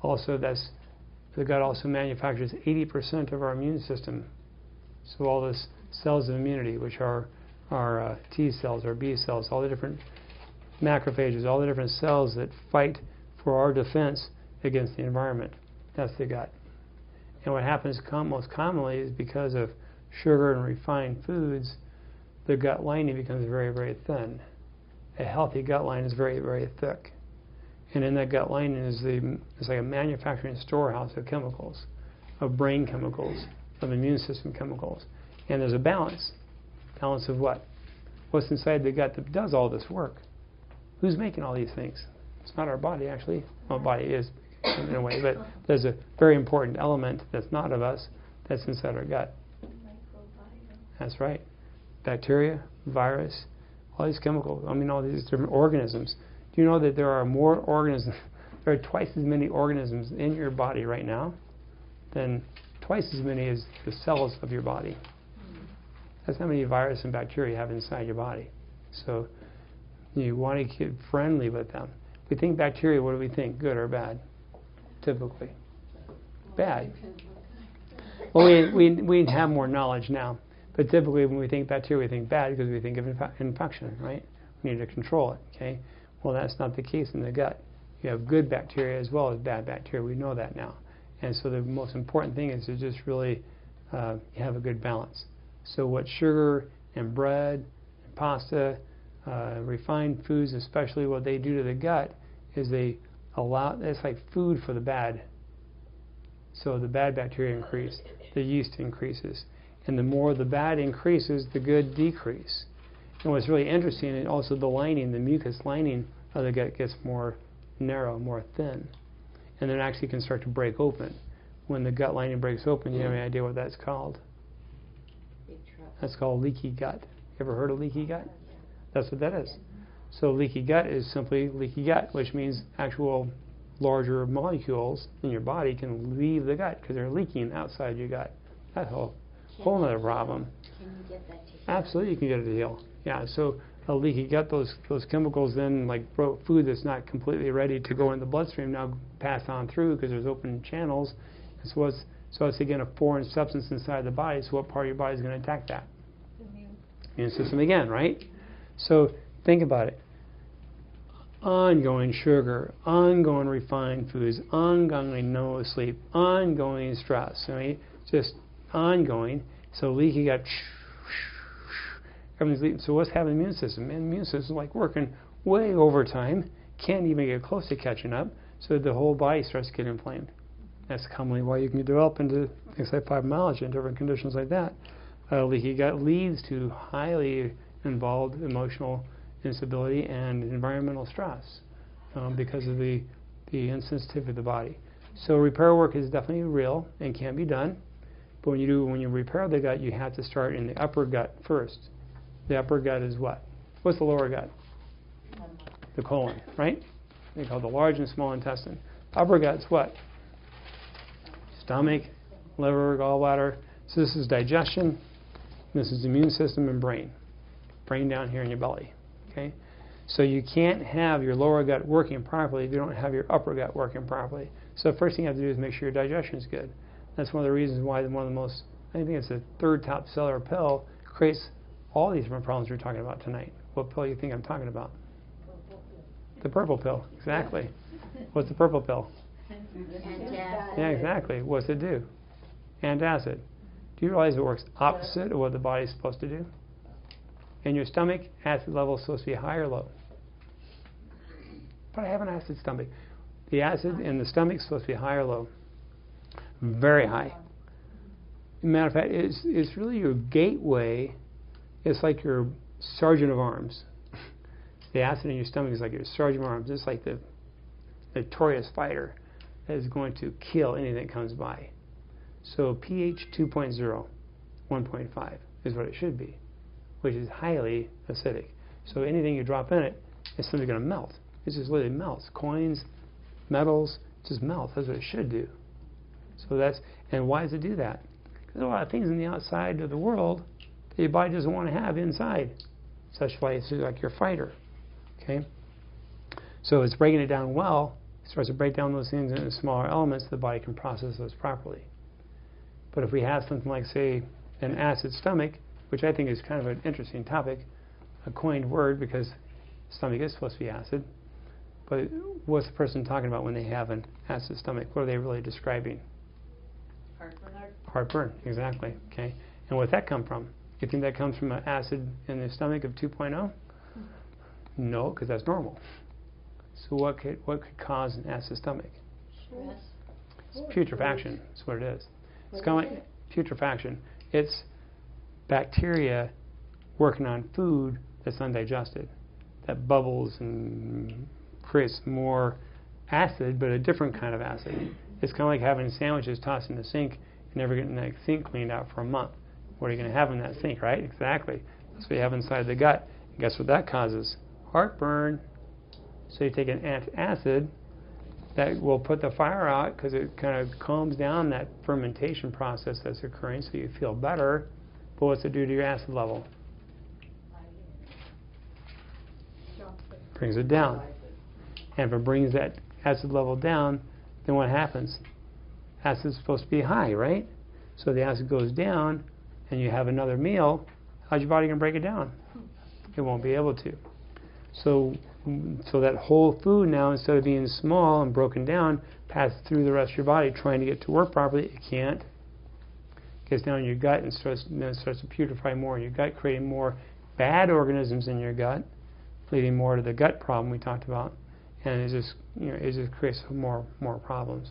Speaker 1: Also, the gut also manufactures 80% of our immune system. So all this cells of immunity, which are our T cells, our B cells, all the different macrophages, all the different cells that fight for our defense against the environment. That's the gut. And what happens most commonly is because of sugar and refined foods, the gut lining becomes very, very thin. A healthy gut line is very, very thick. And in that gut lining is it's like a manufacturing storehouse of chemicals, of brain chemicals, of immune system chemicals. And there's a balance. Balance of what? What's inside the gut that does all this work? Who's making all these things? It's not our body, actually. Well, body is in a way, but there's a very important element that's not of us that's inside our gut. That's right. Bacteria, virus, all these chemicals, all these different organisms. Do you know that there are more organisms, there are twice as many organisms in your body right now than twice as many as the cells of your body? That's how many virus and bacteria you have inside your body. So you want to get friendly with them. We think bacteria, what do we think? Good or bad? Typically. Bad. Well, we have more knowledge now. But typically when we think bacteria, we think bad because we think of infection, right? We need to control it, okay? Well, that's not the case in the gut. You have good bacteria as well as bad bacteria. We know that now. And so the most important thing is to just really have a good balance. So what sugar and bread and pasta, refined foods especially, what they do to the gut is it's like food for the bad. So the bad bacteria increase, the yeast increases. And the more the bad increases, the good decrease. And what's really interesting is also the lining, the mucus lining of the gut gets more narrow, more thin. And then actually can start to break open. When the gut lining breaks open, you have any idea what that's called? That's called leaky gut. You ever heard of leaky gut? That's what that is. So leaky gut is simply leaky gut, which means actual larger molecules in your body can leave the gut because they're leaking outside your gut. That's a whole other problem.
Speaker 2: Can you get that to heal?
Speaker 1: Absolutely, you can get it to heal. Yeah, so a leaky gut, those chemicals then, like food that's not completely ready to go in the bloodstream, now pass on through because there's open channels. So it's again a foreign substance inside the body. So what part of your body is going to attack that? Immune system again, right? So think about it. Ongoing sugar, ongoing refined foods, ongoing no sleep, ongoing stress. Just ongoing. So leaky gut, everything's leaking. So what's happening in the immune system? And the immune system is like working way overtime, can't even get close to catching up, so the whole body starts to get inflamed. That's commonly why you can develop into things like fibromyalgia and different conditions like that. Leaky gut leads to highly involved emotional instability and environmental stress because of the insensitivity of the body. So repair work is definitely real and can be done. But when you repair the gut, you have to start in the upper gut first. The upper gut is what? What's the lower gut? The colon, right? They call it the large and small intestine. Upper gut's what? Stomach, liver, gallbladder. So this is digestion. This is immune system and brain. Brain down here in your belly. Okay? So you can't have your lower gut working properly if you don't have your upper gut working properly. So the first thing you have to do is make sure your digestion is good. That's one of the reasons why one of the most, I think it's the third top seller pill, creates all these different problems we're talking about tonight. What pill do you think I'm talking about? The purple pill, exactly. What's the purple pill?
Speaker 2: Antacid.
Speaker 1: Yeah, exactly. What's it do? Antacid. Do you realize it works opposite of what the body's supposed to do? In your stomach, acid level is supposed to be high or low? But I have an acid stomach. The acid in the stomach is supposed to be high or low? Very high. Matter of fact, it's really your gateway. It's like your sergeant of arms. The acid in your stomach is like your sergeant of arms. It's like the notorious fighter that is going to kill anything that comes by. So pH 2.0, 1.5 is what it should be, which is highly acidic. So anything you drop in it, it's simply going to melt. It just literally melts. Coins, metals, just melt. That's what it should do. So and why does it do that? Because there are a lot of things in the outside of the world that your body doesn't want to have inside. Such why it's like your fighter. Okay? So it's breaking it down well. It starts to break down those things into smaller elements so the body can process those properly. But if we have something like, say, an acid stomach, which I think is kind of an interesting topic, a coined word because stomach is supposed to be acid. But what's the person talking about when they have an acid stomach? What are they really describing?
Speaker 3: Heartburn.
Speaker 1: Heartburn, exactly. Okay. And where'd that come from? You think that comes from an acid in the stomach of 2.0? No, because that's normal. So what could cause an acid stomach?
Speaker 2: Stress.
Speaker 1: It's putrefaction. That's what it is. It's kind of like putrefaction. It's bacteria working on food that's undigested, that bubbles and creates more acid, but a different kind of acid. It's kind of like having sandwiches tossed in the sink and never getting that sink cleaned out for a month. What are you going to have in that sink, right? Exactly. That's what you have inside the gut. And guess what that causes? Heartburn. So you take an antacid that will put the fire out because it kind of calms down that fermentation process that's occurring so you feel better. But what's it do to your acid level? Brings it down. And if it brings that acid level down, then what happens? Acid's supposed to be high, right? So the acid goes down and you have another meal. How's your body going to break it down? It won't be able to. So that whole food now, instead of being small and broken down, passes through the rest of your body trying to get to work properly. It can't. It gets down in your gut and starts to putrefy more in your gut, creating more bad organisms in your gut, leading more to the gut problem we talked about, and it just creates more problems.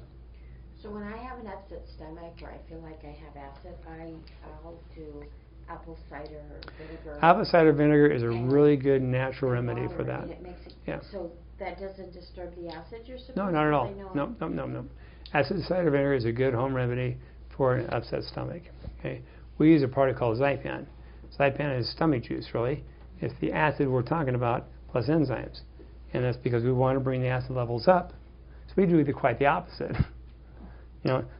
Speaker 2: So when I have an upset stomach or I feel like I have acid, I'll do apple cider vinegar.
Speaker 1: Apple cider vinegar is a really good natural remedy for that.
Speaker 2: And it makes it,
Speaker 1: yeah.
Speaker 2: So that doesn't disturb the acid you're supposed to?
Speaker 1: No, not at all. No. Acid cider vinegar is a good home remedy for an upset stomach. Okay, we use a product called Zypan. Zypan is stomach juice, really. It's the acid we're talking about plus enzymes, and that's because we want to bring the acid levels up. So we do quite the opposite.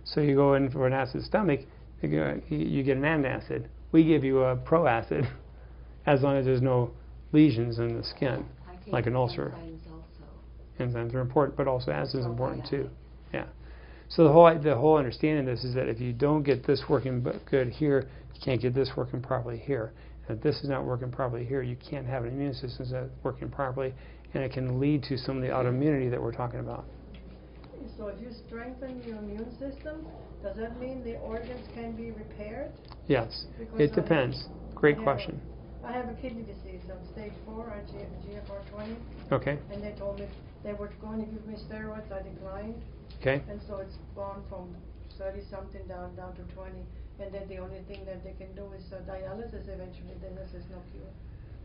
Speaker 1: So you go in for an acid stomach, you get an antacid. We give you a pro-acid as long as there's no lesions in the skin, like an ulcer. Enzymes are important, but also acid is important too. Yeah. So the whole understanding of this is that if you don't get this working good here, you can't get this working properly here. And if this is not working properly here, you can't have an immune system that's working properly, and it can lead to some of the autoimmunity that we're talking about.
Speaker 6: So if you strengthen your immune system, does that mean the organs can be repaired?
Speaker 1: Yes,
Speaker 6: Because
Speaker 1: it depends. Great question.
Speaker 6: I have a kidney disease. I'm stage 4, I GFR20.
Speaker 1: Okay.
Speaker 6: And they told me they were going to give me steroids. I declined.
Speaker 1: Okay.
Speaker 6: And so it's gone from 30-something down to 20. And then the only thing that they can do is dialysis eventually. Then there's no cure.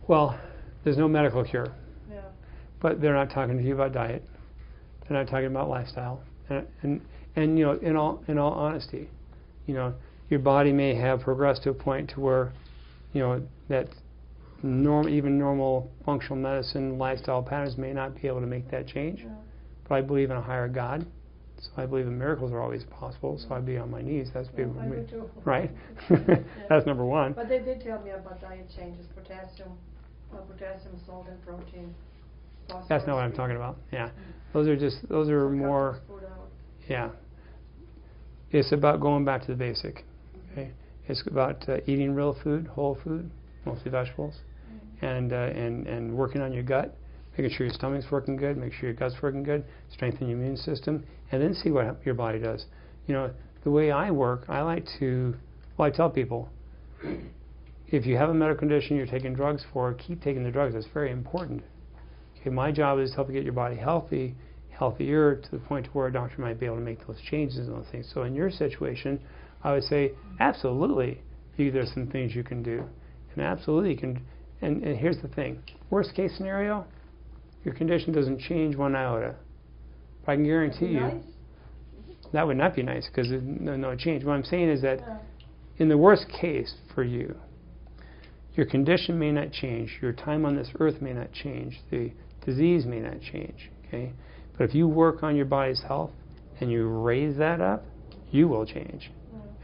Speaker 1: Well, there's no medical cure.
Speaker 6: Yeah.
Speaker 1: But they're not talking to you about diet. They're not talking about lifestyle. And in all honesty, your body may have progressed to a point to where, that even normal functional medicine lifestyle patterns may not be able to make that change. Yeah. But I believe in a higher God, so I believe in miracles are always possible. So I'd be on my knees. That's
Speaker 6: I do too.
Speaker 1: Right.
Speaker 6: Yeah.
Speaker 1: That's number one.
Speaker 6: But they did tell me about diet changes: potassium, salt, and protein.
Speaker 1: That's not what I'm talking about. Yeah, those are more. Yeah, it's about going back to the basic. Okay, it's about eating real food, whole food, mostly vegetables, and working on your gut, making sure your stomach's working good, make sure your gut's working good, strengthen your immune system, and then see what your body does. The way I work, I tell people, if you have a medical condition you're taking drugs for, keep taking the drugs. That's very important. Okay, my job is to help you get your body healthier to the point where a doctor might be able to make those changes and those things. So in your situation, I would say absolutely, there's some things you can do, and absolutely you can. And here's the thing: worst case scenario, your condition doesn't change one iota. But I can guarantee you, that would not be nice because no change. What I'm saying is that in the worst case for you, your condition may not change, your time on this earth may not change, the disease may not change. Okay, but if you work on your body's health and you raise that up, you will change,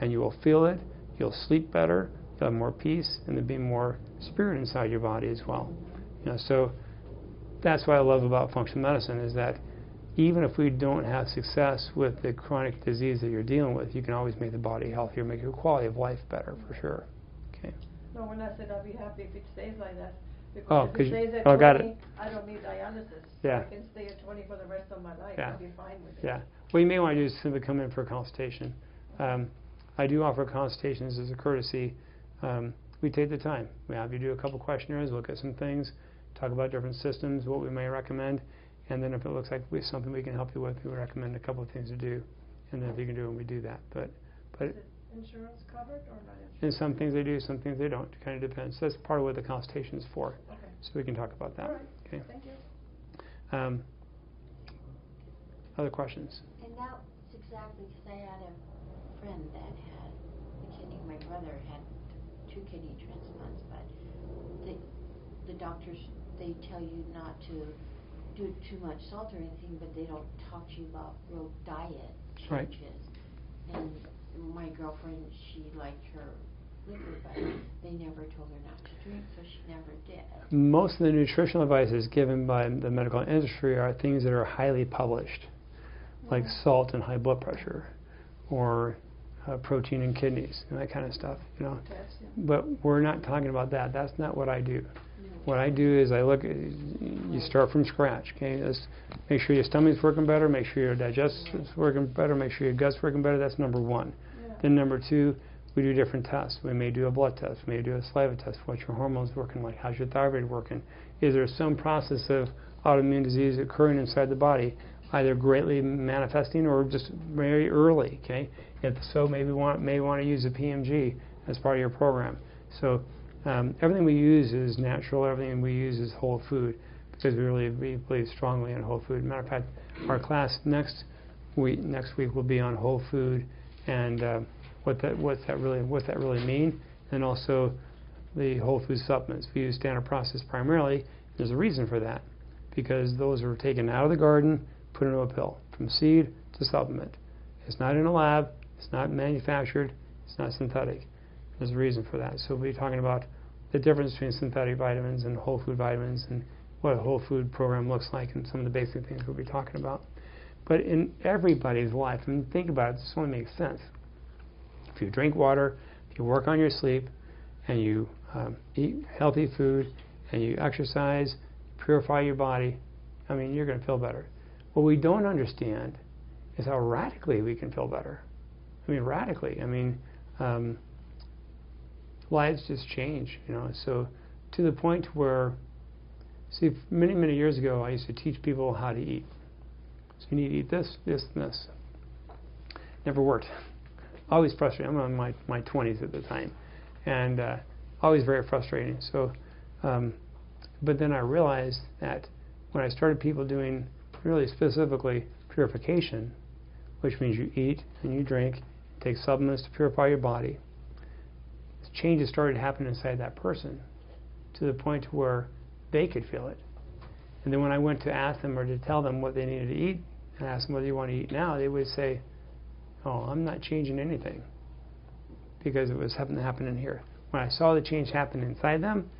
Speaker 1: and you will feel it. You'll sleep better. You'll have more peace, and there'll be more spirit inside your body as well. So that's what I love about functional medicine is that even if we don't have success with the chronic disease that you're dealing with, you can always make the body healthier, make your quality of life better for sure. Okay.
Speaker 6: No, when I said I'll be happy if it stays like that.
Speaker 1: Oh,
Speaker 6: Because
Speaker 1: 'cause
Speaker 6: if it stays at
Speaker 1: oh,
Speaker 6: 20,
Speaker 1: got it.
Speaker 6: I don't need dialysis.
Speaker 1: Yeah.
Speaker 6: So I can stay at 20 for the rest of my life.
Speaker 1: Yeah.
Speaker 6: I'll be fine with it.
Speaker 1: Yeah. What you may want to do is simply come in for a consultation. I do offer consultations as a courtesy. We take the time. We have you do a couple questionnaires, look at some things, talk about different systems, what we may recommend, and then if it looks like something we can help you with, we recommend a couple of things to do, and then if you can do them, we do that. But
Speaker 6: Is it insurance covered or not insurance?
Speaker 1: and some things they do, some things they don't. It kind of depends. So that's part of what the consultation is for.
Speaker 6: Okay.
Speaker 1: So we can talk about that.
Speaker 6: All right.
Speaker 1: Okay.
Speaker 6: Thank you.
Speaker 1: Other questions?
Speaker 2: And now it's exactly because I had a friend that had a kidney. My brother had 2 kidney transplants, but the doctors, they tell you not to do too much salt or anything, but they don't talk to you about real diet
Speaker 1: Right.
Speaker 2: changes. And my girlfriend, she liked her liquor, but they never told her not to drink, so she never did.
Speaker 1: Most of the nutritional advices given by the medical industry are things that are highly published, like salt and high blood pressure, or protein in kidneys, and that kind of stuff.
Speaker 6: Potassium.
Speaker 1: But we're not talking about that. That's not what I do.
Speaker 2: No.
Speaker 1: What I do is I look at, you start from scratch. Okay, just make sure your stomach's working better, make sure your digestion's working better, make sure your gut's working better. That's number one.
Speaker 6: Yeah.
Speaker 1: Then number two, we do different tests. We may do a blood test. We may do a saliva test. What's your hormones working like? How's your thyroid working? Is there some process of autoimmune disease occurring inside the body, either greatly manifesting or just very early? Okay, if so, maybe may want to use a PMG as part of your program. So everything we use is natural. Everything we use is whole food because we believe strongly in whole food. Matter of fact, our class next week will be on whole food and what that really mean, and also the whole food supplements. We use standard process primarily. There's a reason for that, because those are taken out of the garden, put into a pill, from seed to supplement. It's not in a lab, it's not manufactured, it's not synthetic. There's a reason for that. So we'll be talking about the difference between synthetic vitamins and whole food vitamins and what a whole food program looks like and some of the basic things we'll be talking about. But in everybody's life, I mean, think about it, this only makes sense. If you drink water, if you work on your sleep, and you eat healthy food, and you exercise, purify your body, I mean, you're going to feel better. What we don't understand is how radically we can feel better. I mean, radically. I mean, lives just change, So to the point where, see, many, many years ago, I used to teach people how to eat. So you need to eat this, this, and this. Never worked. Always frustrating. I'm in my 20s at the time, and always very frustrating. So, but then I realized that when I started people doing really specifically purification, which means you eat and you drink, take supplements to purify your body, changes started happening inside that person to the point where they could feel it. And then when I went to ask them or to tell them what they needed to eat, and ask them what do you want to eat now, they would say, "Oh, I'm not changing anything," because it was happening here. When I saw the change happen inside them,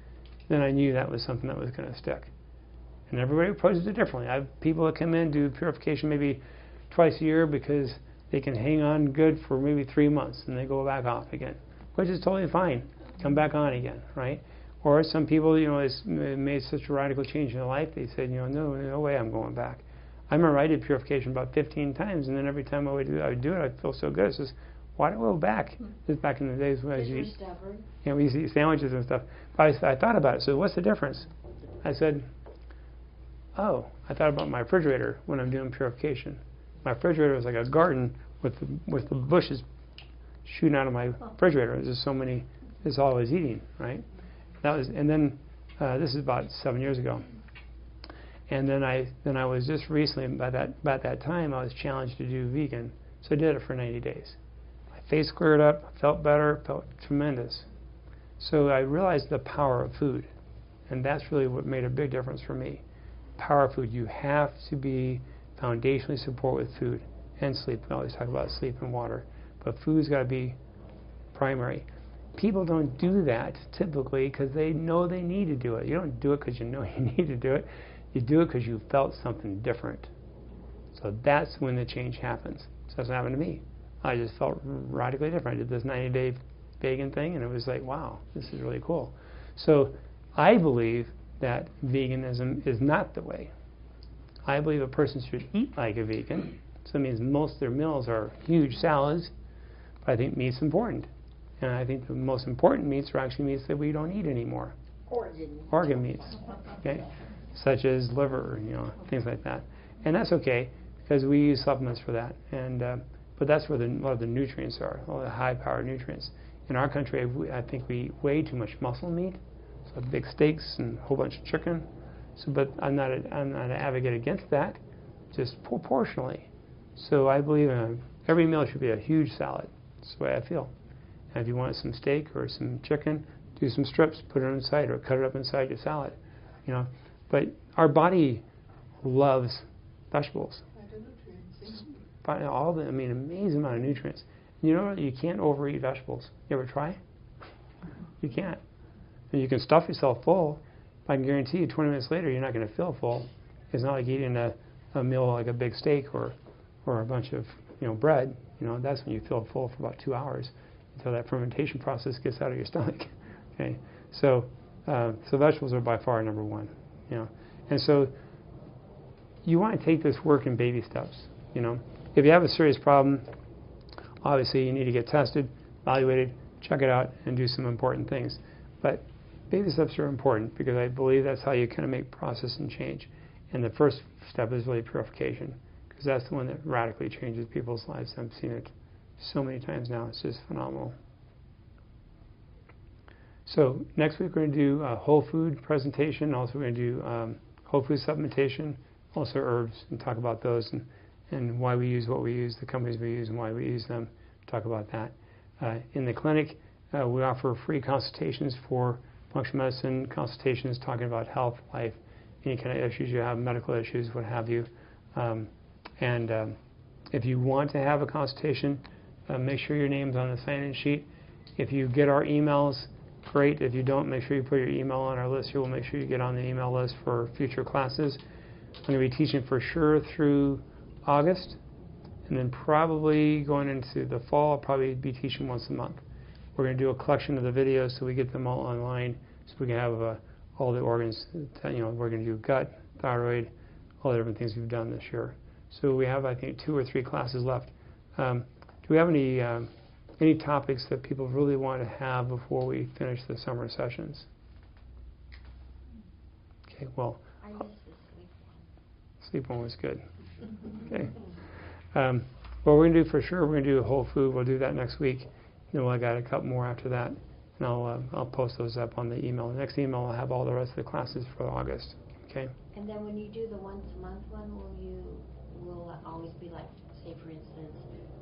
Speaker 1: then I knew that was something that was going to stick. And everybody approaches it differently. I have people that come in, do purification maybe twice a year because they can hang on good for maybe 3 months, and they go back off again, which is totally fine. Come back on again, right? Or some people, it's made such a radical change in their life, they said, no way I'm going back. I remember I did purification about 15 times, and then every time I would do it, I'd feel so good. It says, why do I go back? This is back in the days when I used to eat,
Speaker 2: Stubborn.
Speaker 1: we used to eat sandwiches and stuff. But I thought about it. So what's the difference? I said, I thought about my refrigerator when I'm doing purification. My refrigerator was like a garden with the bushes shooting out of my refrigerator. There's just so many. That's all I was eating, right? And then this is about 7 years ago. And then I was just recently, about that time, I was challenged to do vegan. So I did it for 90 days. My face cleared up, felt better, felt tremendous. So I realized the power of food. And that's really what made a big difference for me. Power of food. You have to be foundationally support with food and sleep. We always talk about sleep and water. But food's got to be primary. People don't do that typically because they know they need to do it. You don't do it because you know you need to do it. You do it because you felt something different. So that's when the change happens. So that's what happened to me. I just felt radically different. I did this 90-day vegan thing, and it was like, wow, this is really cool. So I believe that veganism is not the way. I believe a person should eat like a vegan. So it means most of their meals are huge salads, but I think meat's important. And I think the most important meats are actually meats that we don't eat anymore. Organ meats, okay, such as liver, things like that. And that's okay because we use supplements for that. And but that's where a lot of the nutrients are, all the high-powered nutrients. In our country, I think we eat way too much muscle meat, so big steaks and a whole bunch of chicken. So, but I'm not an advocate against that, just proportionally. So I believe every meal should be a huge salad. That's the way I feel. And if you want some steak or some chicken, do some strips, put it on the side, or cut it up inside your salad. But our body loves vegetables. Amazing amount of nutrients. You can't overeat vegetables. You ever try? You can't. And you can stuff yourself full. I can guarantee you 20 minutes later you're not going to feel full. It's not like eating a meal like a big steak or a bunch of bread. That's when you feel full for about 2 hours until that fermentation process gets out of your stomach. Okay, so vegetables are by far number one. And so you want to take this work in baby steps. If you have a serious problem, obviously you need to get tested, evaluated, check it out, and do some important things. But baby steps are important because I believe that's how you kind of make process and change. And the first step is really purification, because that's the one that radically changes people's lives. I've seen it so many times now. It's just phenomenal. So next week we're going to do a whole food presentation. Also we're going to do whole food supplementation, also herbs, and talk about those and why we use what we use, the companies we use, and why we use them. Talk about that. In the clinic, we offer free consultations for functional medicine consultations, talking about health, life, any kind of issues you have, medical issues, what have you. If you want to have a consultation, make sure your name's on the sign-in sheet. If you get our emails, great. If you don't, make sure you put your email on our list here. We'll make sure you get on the email list for future classes. I'm going to be teaching for sure through August, and then probably going into the fall, I'll probably be teaching once a month. We're going to do a collection of the videos so we get them all online, so we can have all the organs. We're going to do gut, thyroid, all the different things we've done this year. So we have, I think, 2 or 3 classes left. Do we have any topics that people really want to have before we finish the summer sessions? Okay, well,
Speaker 2: I missed the sleep one.
Speaker 1: sleep one was good. Okay. What we're going to do for sure, we're going to do whole food. We'll do that next week. Then I got a couple more after that, and I'll post those up on the email. The next email will have all the rest of the classes for August. Okay.
Speaker 2: And then when you do the once a month one, will it always be like, say for instance,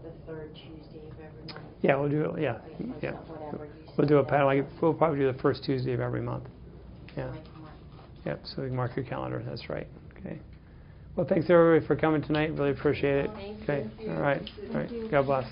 Speaker 2: the 3rd Tuesday of every month?
Speaker 1: Yeah, we'll do it. Yeah, yeah. We'll do a pattern. We'll probably do the first Tuesday of every month. Yeah. Yep. So we can mark your calendar. That's right. Okay. Well, thanks everybody for coming tonight. Really appreciate it.
Speaker 2: Thank
Speaker 1: okay.
Speaker 2: you.
Speaker 1: All right. All right. God bless.